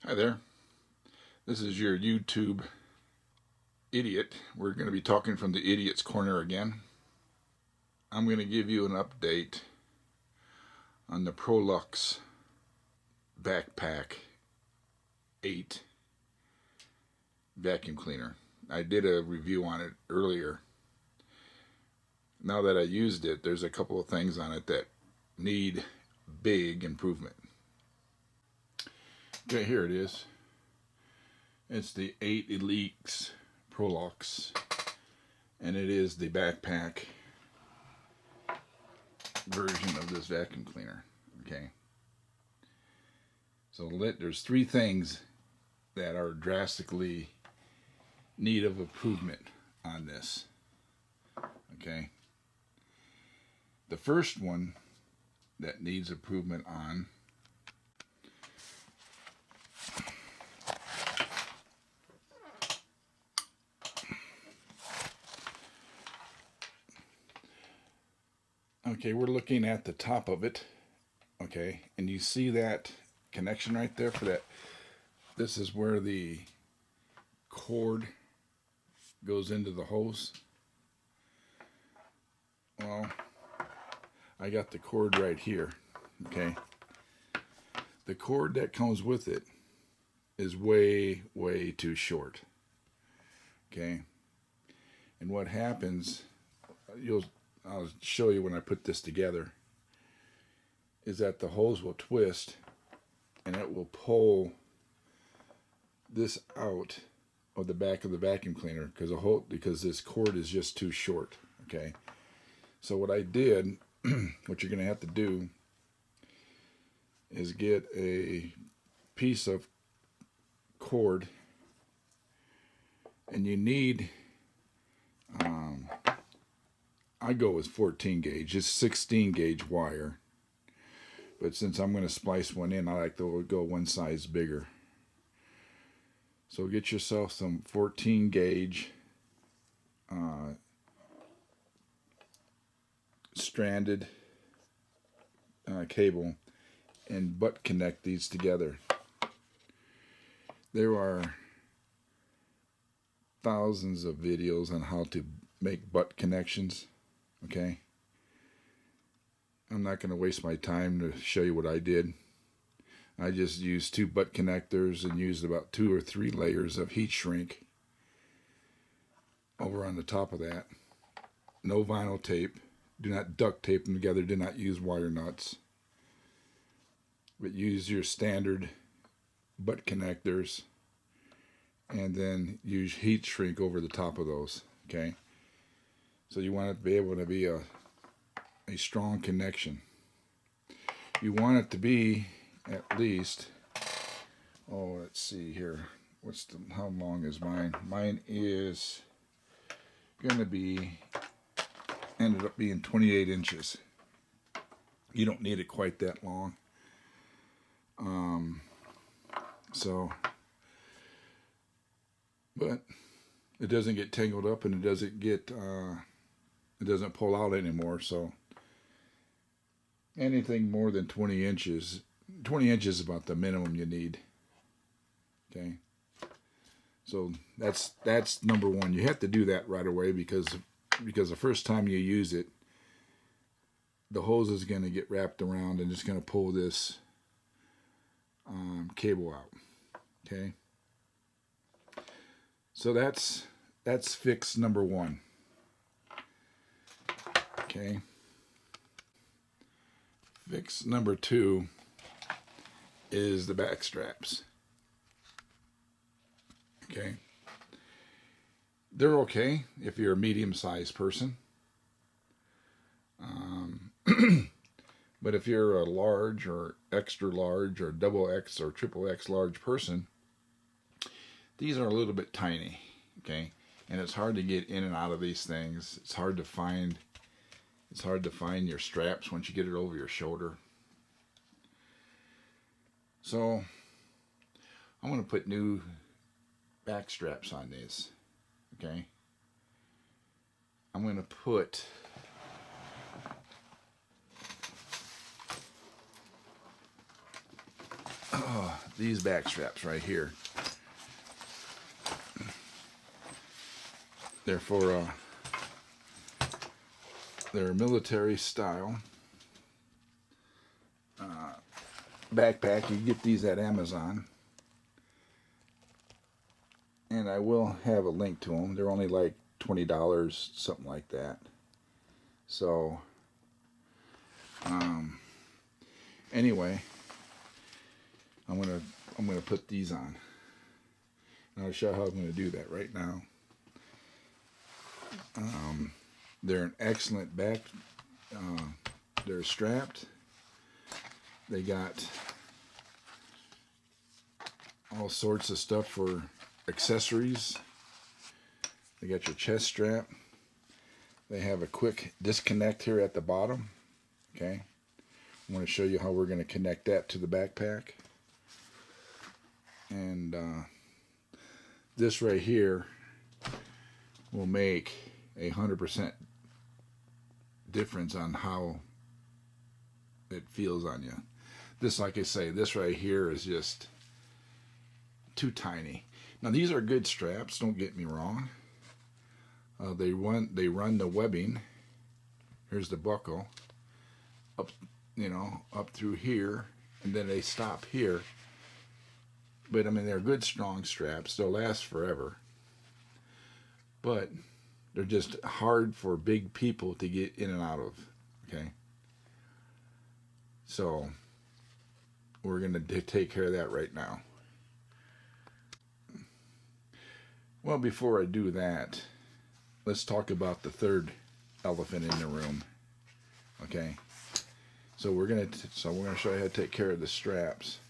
Hi there. This is your YouTube idiot. We're going to be talking from the idiot's corner again. I'm going to give you an update on the Prolux Backpack 8 vacuum cleaner. I did a review on it earlier. Now that I used it, there's a couple of things on it that need big improvement. Okay, here it is. It's the 8 Elite Prolux, and it is the backpack version of this vacuum cleaner. Okay, so there's 3 things that are drastically need of improvement on this. Okay, the first one that needs improvement on we're looking at the top of it, okay, and you see that connection right there for that. This is where the cord goes into the hose. Well, I got the cord right here, okay. The cord that comes with it is way too short, okay. And what happens, I'll show you when I put this together, is that the hose will twist and it will pull this out of the back of the vacuum cleaner because this cord is just too short. Okay, so what I did, what you're going to have to do is get a piece of cord, and you need I go with 14 gauge. It's 16 gauge wire, but since I'm going to splice one in, I like to go one size bigger. So get yourself some 14 gauge stranded cable and butt connect these together. There are thousands of videos on how to make butt connections. Okay, I'm not going to waste my time to show you what I did. I just used 2 butt connectors and used about 2 or 3 layers of heat shrink over on the top of that. No vinyl tape. Do not duct tape them together. Do not use wire nuts. But use your standard butt connectors and then use heat shrink over the top of those. Okay, so you want it to be able to be a strong connection. You want it to be at least, let's see here. How long is mine? Mine is going to ended up being 28 inches. You don't need it quite that long. But it doesn't get tangled up, and it doesn't pull out anymore. So anything more than 20 inches is about the minimum you need. Okay, so that's number one. You have to do that right away because the first time you use it, the hose is going to get wrapped around and it's going to pull this cable out. Okay, so that's fix number 1. Okay, fix number 2 is the back straps. Okay, they're okay if you're a medium-sized person, but if you're a large or extra large or double X or triple X large person, these are a little bit tiny. Okay, and it's hard to get in and out of these things. It's hard to find your straps once you get it over your shoulder. So I'm going to put new back straps on these. Okay, I'm going to put these back straps right here. They're for they're military style backpack. You get these at Amazon, and I will have a link to them. They're only like $20, something like that. So anyway, I'm gonna put these on, and I'll show how I'm gonna do that right now. They're an excellent back. They're strapped. They got all sorts of stuff for accessories. They got your chest strap. They have a quick disconnect here at the bottom. Okay, I want to show you how we're going to connect that to the backpack. And this right here will make 100% difference on how it feels on you. This, like I say, this right here is just too tiny. Now these are good straps, don't get me wrong. They run the webbing. Here's the buckle up, up through here, and then they stop here. But I mean, they're good, strong straps. They'll last forever. But they're just hard for big people to get in and out of. Okay. So we're going to take care of that right now. Well, before I do that, let's talk about the third elephant in the room. Okay. So we're going to show you how to take care of the straps.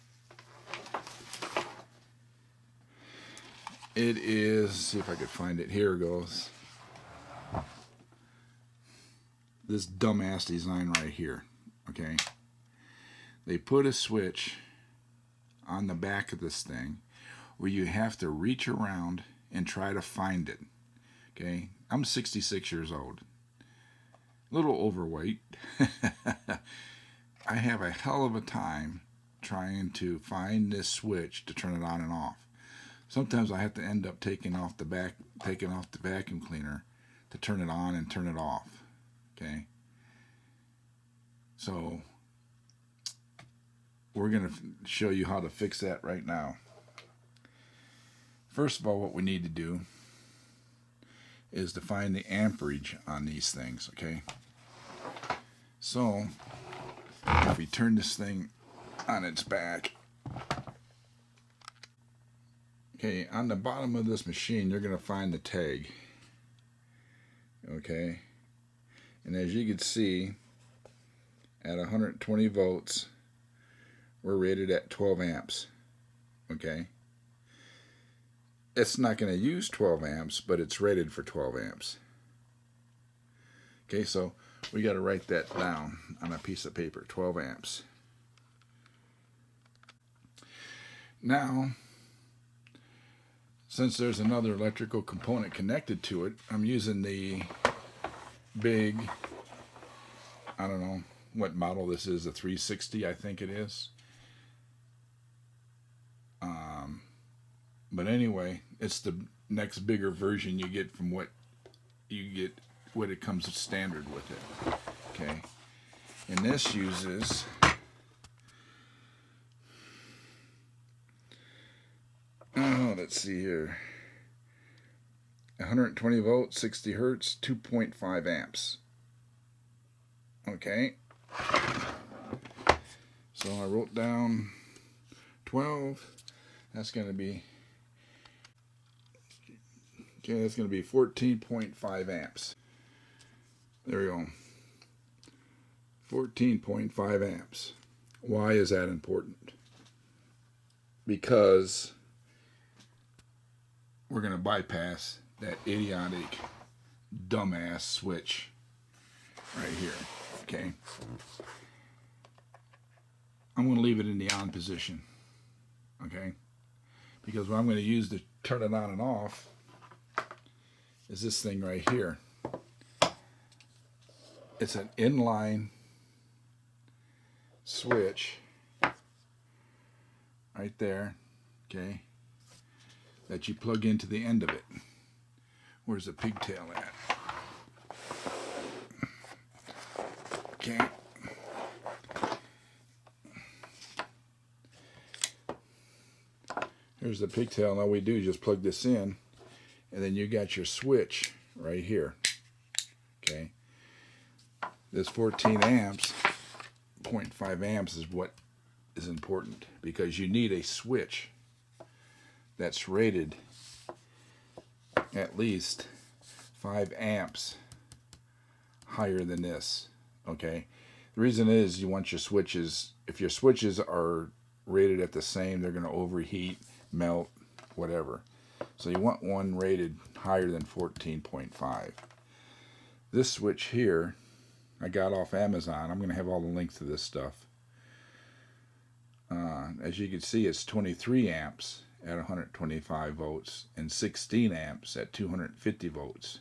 It is, see if I could find it. Here it goes. This dumbass design right here. Okay. They put a switch on the back of this thing where you have to reach around and try to find it. Okay. I'm 66 years old. A little overweight. I have a hell of a time trying to find this switch to turn it on and off. Sometimes I have to end up taking off the vacuum cleaner to turn it on and turn it off. Okay. So we're going to show you how to fix that right now. First of all, what we need to do is to find the amperage on these things. Okay. So if we turn this thing on its back, okay, on the bottom of this machine, you're going to find the tag. Okay. And as you can see, at 120 volts, we're rated at 12 amps. Okay. It's not going to use 12 amps, but it's rated for 12 amps. Okay, so we got to write that down on a piece of paper, 12 amps. Now, since there's another electrical component connected to it, I'm using the big, I don't know what model this is, a 360, I think it is. But anyway, it's the next bigger version you get from what it comes standard with it. Okay. And this uses let's see here. 120 volts, 60 hertz, 2.5 amps. Okay. So I wrote down 12. That's going to be 14.5 amps. There we go. 14.5 amps. Why is that important? Because we're going to bypass that idiotic, dumbass switch right here. Okay. I'm going to leave it in the on position. Okay. Because what I'm going to use to turn it on and off is this thing right here. It's an inline switch right there, okay, that you plug into the end of it. Where's the pigtail at? Okay. Here's the pigtail, and all we do is just plug this in, and then you got your switch right here. Okay. This 14 amps, 0.5 amps is what is important, because you need a switch that's rated at least 5 amps higher than this. Okay. The reason is you want your switches, if your switches are rated at the same, they're going to overheat, melt, whatever. So you want one rated higher than 14.5. This switch here I got off Amazon. I'm going to have all the links to this stuff. As you can see, it's 23 amps at 125 volts and 16 amps at 250 volts.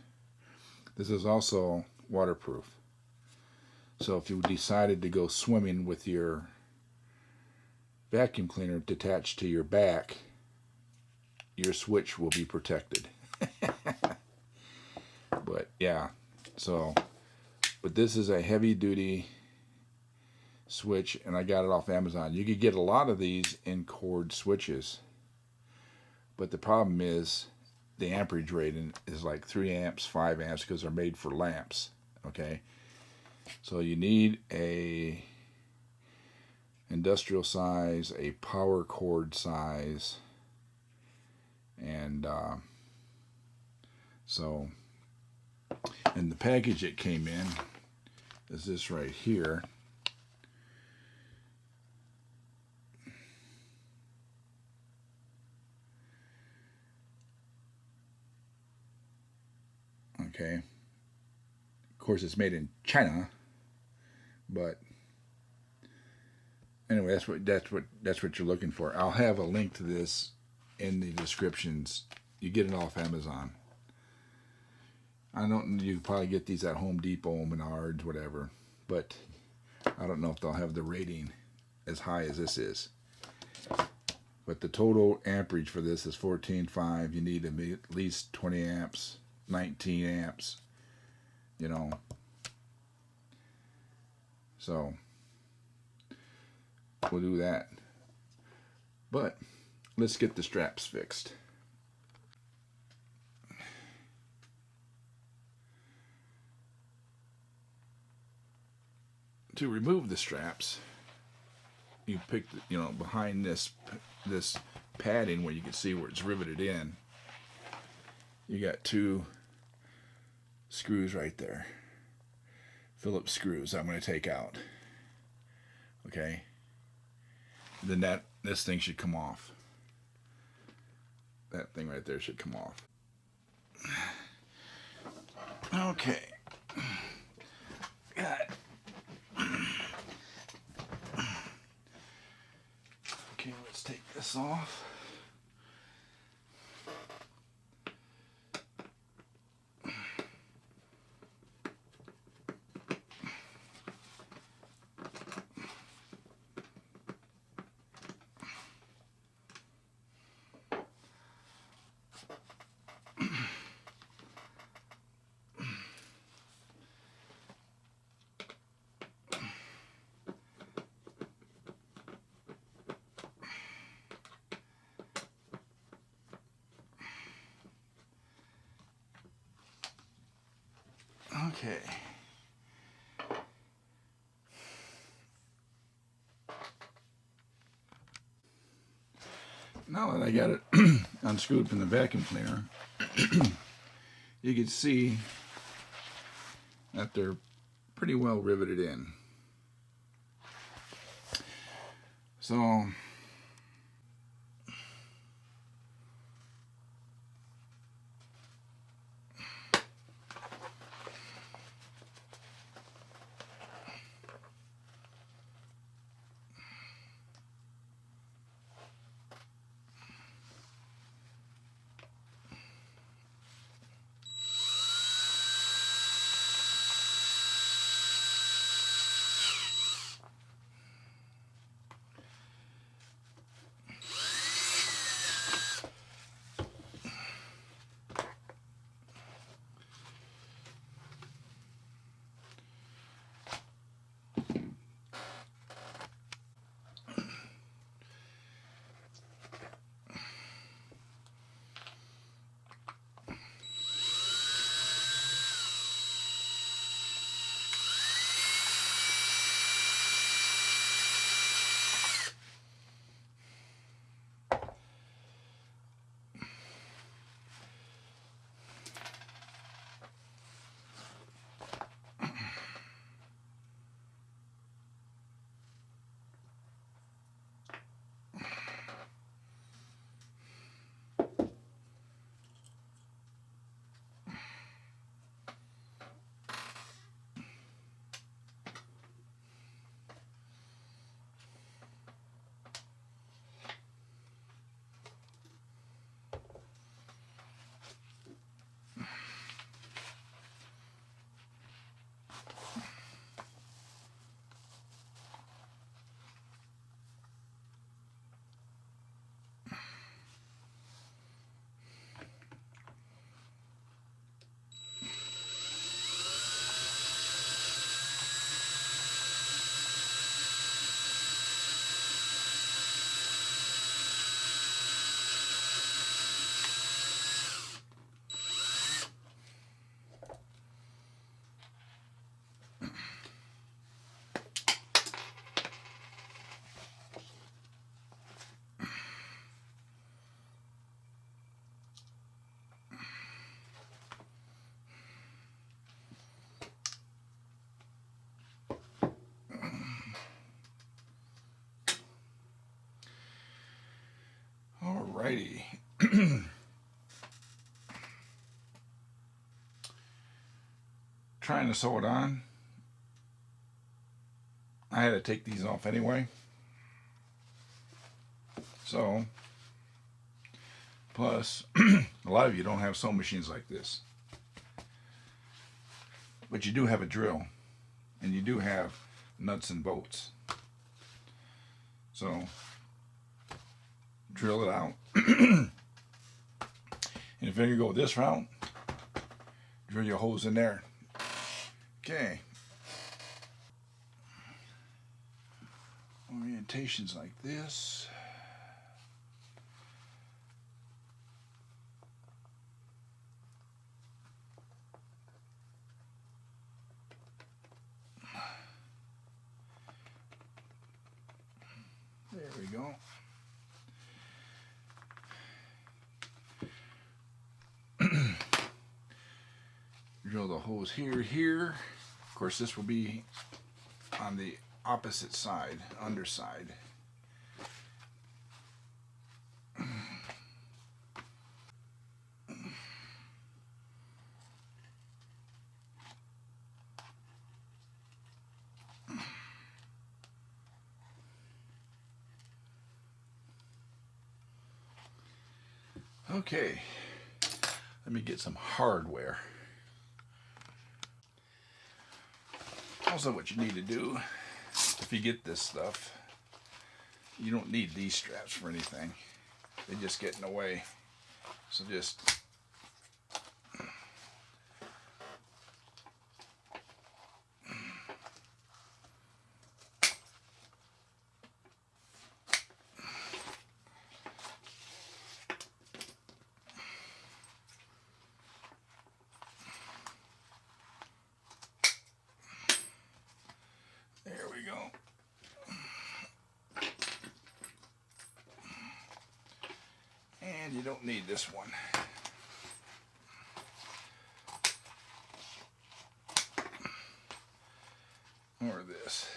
This is also waterproof. So if you decided to go swimming with your vacuum cleaner detached to your back, your switch will be protected. But yeah, but this is a heavy duty switch, and I got it off Amazon. You could get a lot of these in cord switches, but the problem is the amperage rating is like 3 amps, 5 amps, because they're made for lamps. Okay, so you need a industrial size, a power cord size, and and the package it came in is this right here. Okay. Of course, it's made in China, but anyway, that's what you're looking for. I'll have a link to this in the descriptions. You get it off Amazon. You probably get these at Home Depot, Menards, whatever, but I don't know if they'll have the rating as high as this is. But the total amperage for this is 14.5. You need at least 20 amps, 19 amps, you know. So we'll do that. But let's get the straps fixed. To remove the straps, you pick, behind this padding where you can see where it's riveted in, you got 2 screws right there. Phillips screws I'm going to take out. Okay. Then this thing should come off. That thing right there should come off. Okay. Got it. Okay, let's take this off. Okay. Now that I got it unscrewed from the vacuum cleaner, you can see that they're pretty well riveted in. So Alrighty. Trying to sew it on. I had to take these off anyway. So, plus, a lot of you don't have sewing machines like this. But you do have a drill. And you do have nuts and bolts. So, drill it out. And if you're going to go this route, drill your holes in there. Okay. Orientations like this. There we go. Drill the holes here. Of course, this will be on the opposite side, underside. Okay, let me get some hardware. Also, what you need to do, if you get this stuff, you don't need these straps for anything. They just get in the way. So just there we go. And you don't need this one. Or this.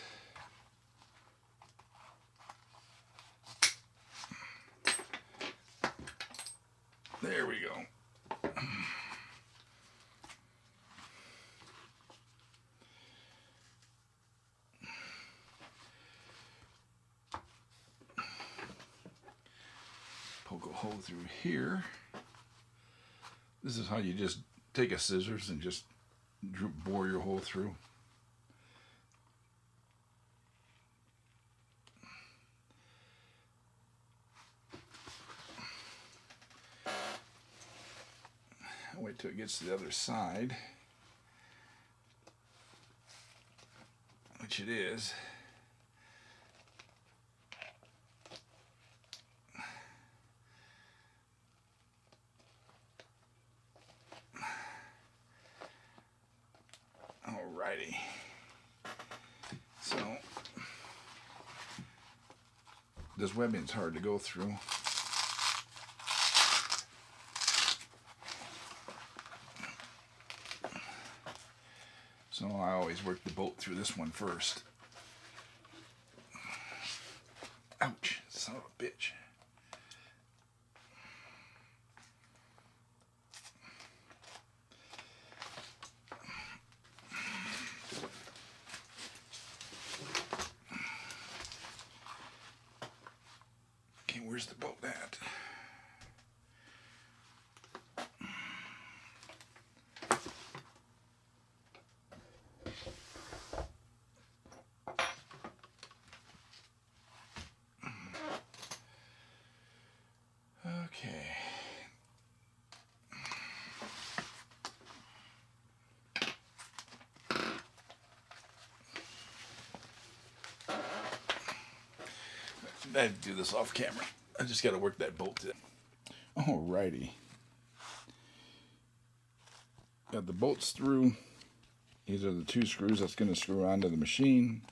There we go. Poke a hole through here. This is how you just take a scissors and just bore your hole through. Wait till it gets to the other side, which it is. Alrighty. So this webbing's hard to go through. So I always work the bolt through this one first. Ouch, son of a bitch. Okay, where's the bolt at? Okay. I had to do this off camera. I just got to work that bolt in. Alrighty. Got the bolts through. These are the two screws that's going to screw onto the machine.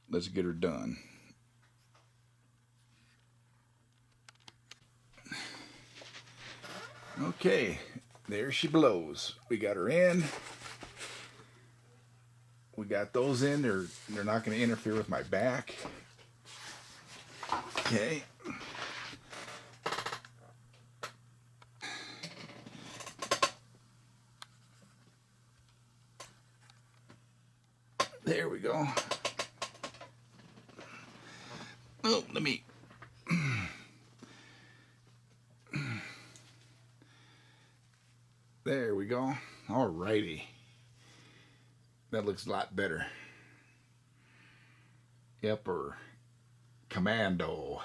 Let's get her done. Okay, there she blows. We got her in. We got those in. They're not going to interfere with my back. Okay. There we go. Oh, let me. There we go. Alrighty. That looks a lot better. Yepper. Commando.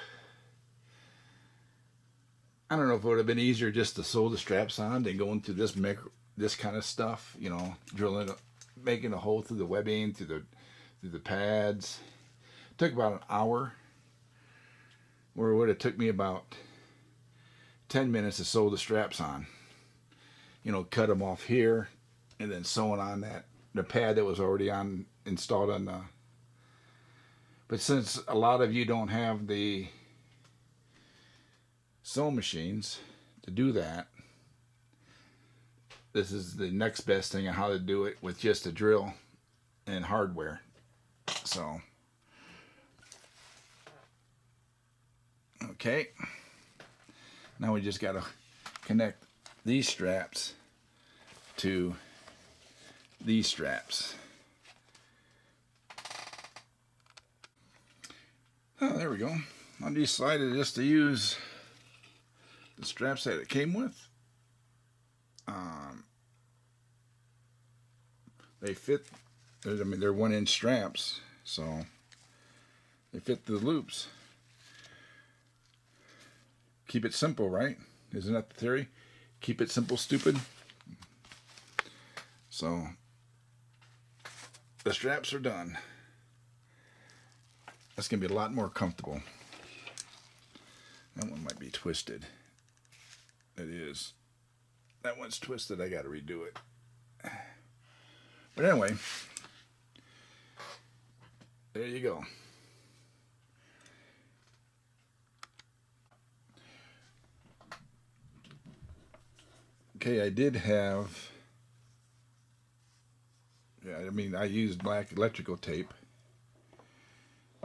I don't know if it would have been easier just to sew the straps on than going through this kind of stuff, you know, drilling, making a hole through the webbing, through the pads. It took about an hour, where it would have took me about 10 minutes to sew the straps on. You know, cut them off here, and then sewing on the pad that was already installed on the. But since a lot of you don't have the sewing machines to do that, this is the next best thing on how to do it with just a drill and hardware. So, okay. Now we just got to connect these straps to these straps. Oh, there we go. I decided just to use the straps that it came with. They fit. I mean, they're 1-inch straps, so they fit the loops. Keep it simple, right? Isn't that the theory? Keep it simple, stupid. So the straps are done. That's going to be a lot more comfortable. That one might be twisted. It is. That one's twisted. I got to redo it. But anyway, there you go. Okay, I did have, I used black electrical tape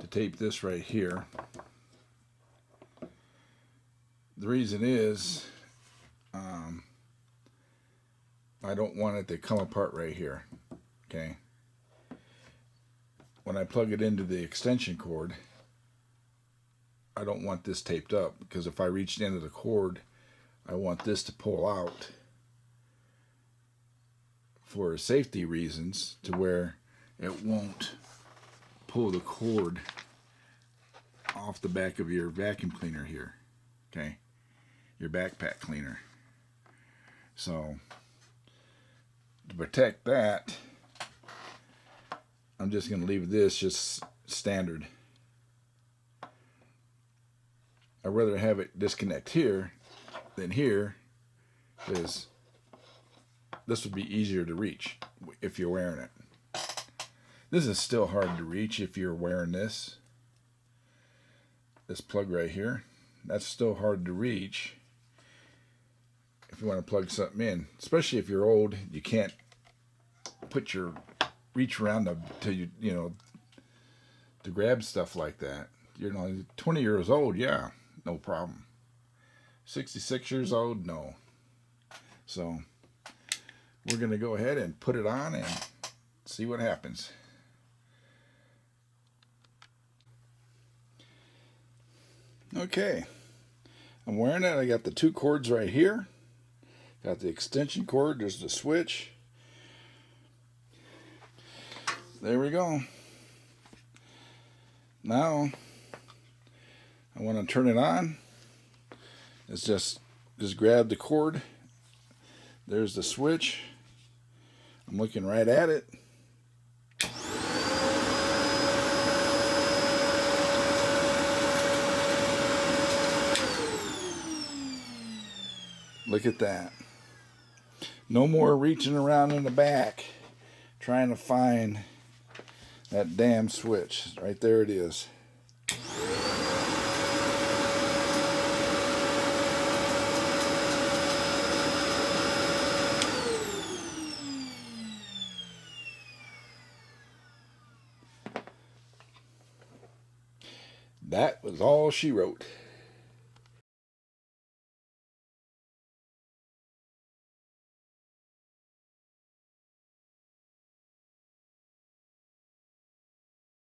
to tape this right here. The reason is, I don't want it to come apart right here. Okay. When I plug it into the extension cord, I don't want this taped up, because if I reach the end of the cord, I want this to pull out for safety reasons, to where it won't pull the cord off the back of your vacuum cleaner here. Okay. Your backpack cleaner. So to protect that, I'm just going to leave this just standard. I'd rather have it disconnect here than here, because this would be easier to reach if you're wearing it. This is still hard to reach if you're wearing this plug right here. That's still hard to reach if you want to plug something in, especially if you're old. You can't put your reach around to grab stuff like that. 20 years old, yeah, no problem. 66 years old, no. So we're going to go ahead and put it on and see what happens. Okay, I'm wearing it. I got the 2 cords right here. Got the extension cord. There's the switch. There we go. Now I want to turn it on. It's just grab the cord. There's the switch. I'm looking right at it. Look at that. No more reaching around in the back trying to find that damn switch. Right there it is. That was all she wrote.